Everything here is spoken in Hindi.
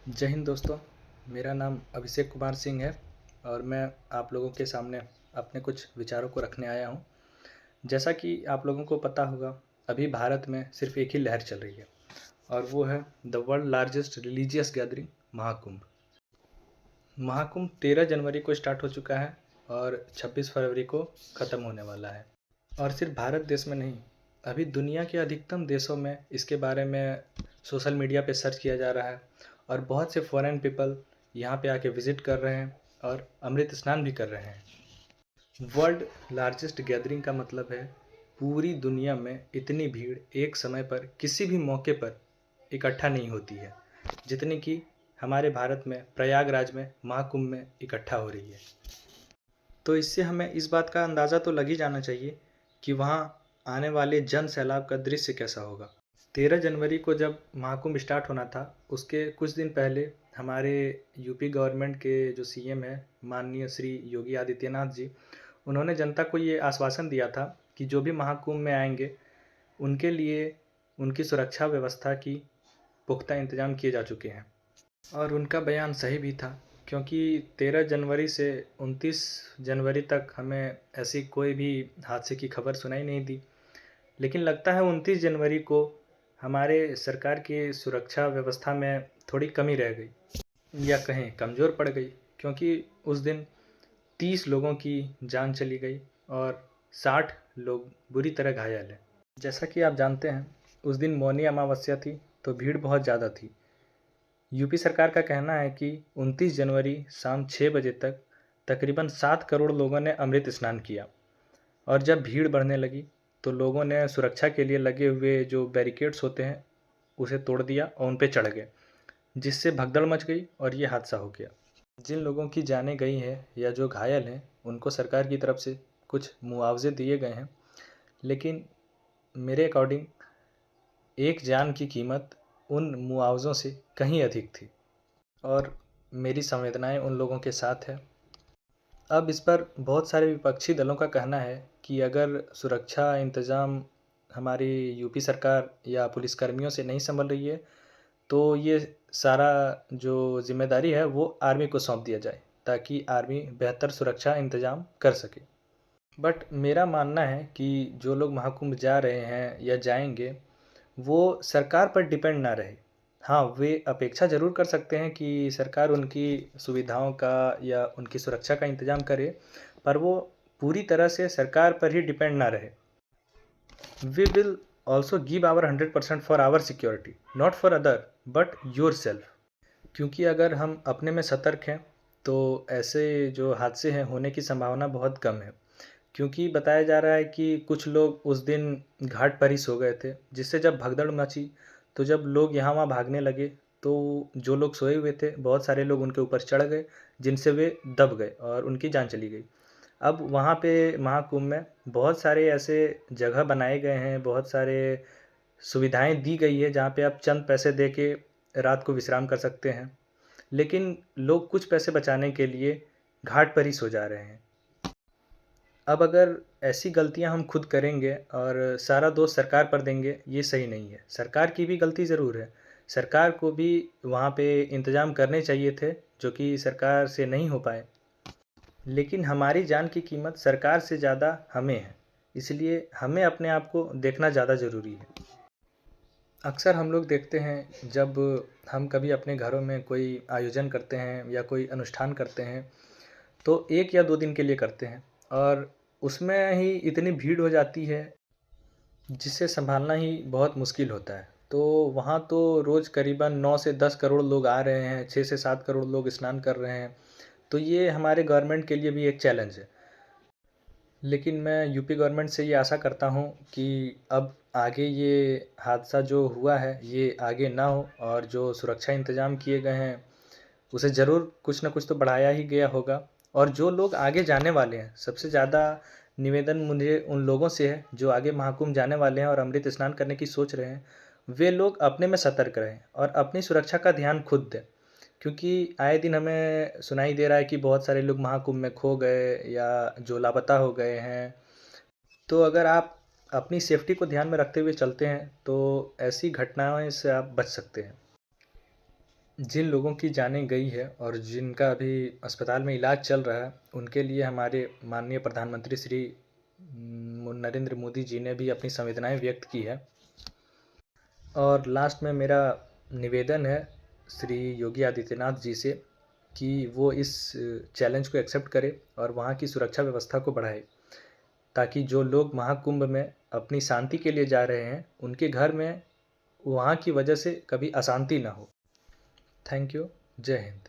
जय हिंद दोस्तों। मेरा नाम अभिषेक कुमार सिंह है और मैं आप लोगों के सामने अपने कुछ विचारों को रखने आया हूँ। जैसा कि आप लोगों को पता होगा, अभी भारत में सिर्फ एक ही लहर चल रही है और वो है the world largest religious gathering Mahakumbh. Mahakumbh 13 जनवरी को स्टार्ट हो चुका है और 26 फरवरी को ख़त्म होने वाला है। और सिर्फ भारत देश में नहीं, अभी दुनिया के अधिकतम देशों में इसके बारे में सोशल मीडिया पे सर्च किया जा रहा है और बहुत से फॉरेन पीपल यहाँ पे आके विज़िट कर रहे हैं और अमृत स्नान भी कर रहे हैं। वर्ल्ड लार्जेस्ट गैदरिंग का मतलब है पूरी दुनिया में इतनी भीड़ एक समय पर किसी भी मौके पर इकट्ठा नहीं होती है जितनी कि हमारे भारत में प्रयागराज में महाकुंभ में इकट्ठा हो रही है। तो इससे हमें इस बात का अंदाज़ा तो लग ही जाना चाहिए कि वहाँ आने वाले जन सैलाब का दृश्य कैसा होगा। 13 जनवरी को जब महाकुंभ स्टार्ट होना था, उसके कुछ दिन पहले हमारे यूपी गवर्नमेंट के जो सीएम हैं माननीय श्री योगी आदित्यनाथ जी, उन्होंने जनता को ये आश्वासन दिया था कि जो भी महाकुंभ में आएंगे उनके लिए उनकी सुरक्षा व्यवस्था की पुख्ता इंतजाम किए जा चुके हैं। और उनका बयान सही भी था, क्योंकि 13 जनवरी से 29 जनवरी तक हमें ऐसी कोई भी हादसे की खबर सुनाई नहीं दी। लेकिन लगता है 29 जनवरी को हमारे सरकार की सुरक्षा व्यवस्था में थोड़ी कमी रह गई या कहें कमज़ोर पड़ गई, क्योंकि उस दिन 30 लोगों की जान चली गई और 60 लोग बुरी तरह घायल हैं। जैसा कि आप जानते हैं, उस दिन मौनी अमावस्या थी तो भीड़ बहुत ज़्यादा थी। यूपी सरकार का कहना है कि 29 जनवरी शाम 6 बजे तक तकरीबन 7 करोड़ लोगों ने अमृत स्नान किया और जब भीड़ बढ़ने लगी तो लोगों ने सुरक्षा के लिए लगे हुए जो बैरिकेड्स होते हैं उसे तोड़ दिया और उन पे चढ़ गए, जिससे भगदड़ मच गई और ये हादसा हो गया। जिन लोगों की जानें गई हैं या जो घायल हैं उनको सरकार की तरफ से कुछ मुआवजे दिए गए हैं, लेकिन मेरे अकॉर्डिंग एक जान की कीमत उन मुआवज़ों से कहीं अधिक थी और मेरी संवेदनाएं उन लोगों के साथ है। अब इस पर बहुत सारे विपक्षी दलों का कहना है कि अगर सुरक्षा इंतज़ाम हमारी यूपी सरकार या पुलिसकर्मियों से नहीं संभल रही है तो ये सारा जो ज़िम्मेदारी है वो आर्मी को सौंप दिया जाए ताकि आर्मी बेहतर सुरक्षा इंतज़ाम कर सके। बट मेरा मानना है कि जो लोग महाकुंभ जा रहे हैं या जाएंगे वो सरकार पर डिपेंड ना रहे। हाँ, वे अपेक्षा ज़रूर कर सकते हैं कि सरकार उनकी सुविधाओं का या उनकी सुरक्षा का इंतज़ाम करे, पर वो पूरी तरह से सरकार पर ही डिपेंड ना रहे। We will also give our 100% for our security, not for other but yourself. क्योंकि अगर हम अपने में सतर्क हैं तो ऐसे जो हादसे हैं होने की संभावना बहुत कम है। क्योंकि बताया जा रहा है कि कुछ लोग उस दिन घाट पर ही सो गए थे, जिससे जब भगदड़ मची तो जब लोग यहाँ वहाँ भागने लगे तो जो लोग सोए हुए थे बहुत सारे लोग उनके ऊपर चढ़ गए, जिनसे वे दब गए और उनकी जान चली गई। अब वहाँ पे महाकुंभ में बहुत सारे ऐसे जगह बनाए गए हैं, बहुत सारे सुविधाएं दी गई है जहाँ पे आप चंद पैसे दे के रात को विश्राम कर सकते हैं, लेकिन लोग कुछ पैसे बचाने के लिए घाट पर ही सो जा रहे हैं। अब अगर ऐसी गलतियां हम खुद करेंगे और सारा दोष सरकार पर देंगे, ये सही नहीं है। सरकार की भी गलती ज़रूर है। सरकार को भी वहाँ पे इंतज़ाम करने चाहिए थे जो कि सरकार से नहीं हो पाए। लेकिन हमारी जान की कीमत सरकार से ज़्यादा हमें है, इसलिए हमें अपने आप को देखना ज़्यादा ज़रूरी है। अक्सर हम लोग देखते हैं जब हम कभी अपने घरों में कोई आयोजन करते हैं या कोई अनुष्ठान करते हैं तो 1 या 2 दिन के लिए करते हैं और उसमें ही इतनी भीड़ हो जाती है जिसे सँभालना ही बहुत मुश्किल होता है। तो वहाँ तो रोज़ करीबन 9 से 10 करोड़ लोग आ रहे हैं, 6 से 7 करोड़ लोग स्नान कर रहे हैं, तो ये हमारे गवर्नमेंट के लिए भी एक चैलेंज है। लेकिन मैं यूपी गवर्नमेंट से ये आशा करता हूँ कि अब आगे ये हादसा जो हुआ है ये आगे ना हो और जो सुरक्षा इंतज़ाम किए गए हैं उसे ज़रूर कुछ न कुछ तो बढ़ाया ही गया होगा। और जो लोग आगे जाने वाले हैं, सबसे ज़्यादा निवेदन मुझे उन लोगों से है जो आगे महाकुंभ जाने वाले हैं और अमृत स्नान करने की सोच रहे हैं, वे लोग अपने में सतर्क रहें और अपनी सुरक्षा का ध्यान खुद दें। क्योंकि आए दिन हमें सुनाई दे रहा है कि बहुत सारे लोग महाकुंभ में खो गए या जो लापता हो गए हैं। तो अगर आप अपनी सेफ्टी को ध्यान में रखते हुए चलते हैं तो ऐसी घटनाओं से आप बच सकते हैं। जिन लोगों की जानें गई है और जिनका अभी अस्पताल में इलाज चल रहा है, उनके लिए हमारे माननीय प्रधानमंत्री श्री नरेंद्र मोदी जी ने भी अपनी संवेदनाएं व्यक्त की है। और लास्ट में मेरा निवेदन है श्री योगी आदित्यनाथ जी से कि वो इस चैलेंज को एक्सेप्ट करें और वहाँ की सुरक्षा व्यवस्था को बढ़ाए, ताकि जो लोग महाकुंभ में अपनी शांति के लिए जा रहे हैं, उनके घर में वहाँ की वजह से कभी अशांति ना हो। Thank you. जय हिंद।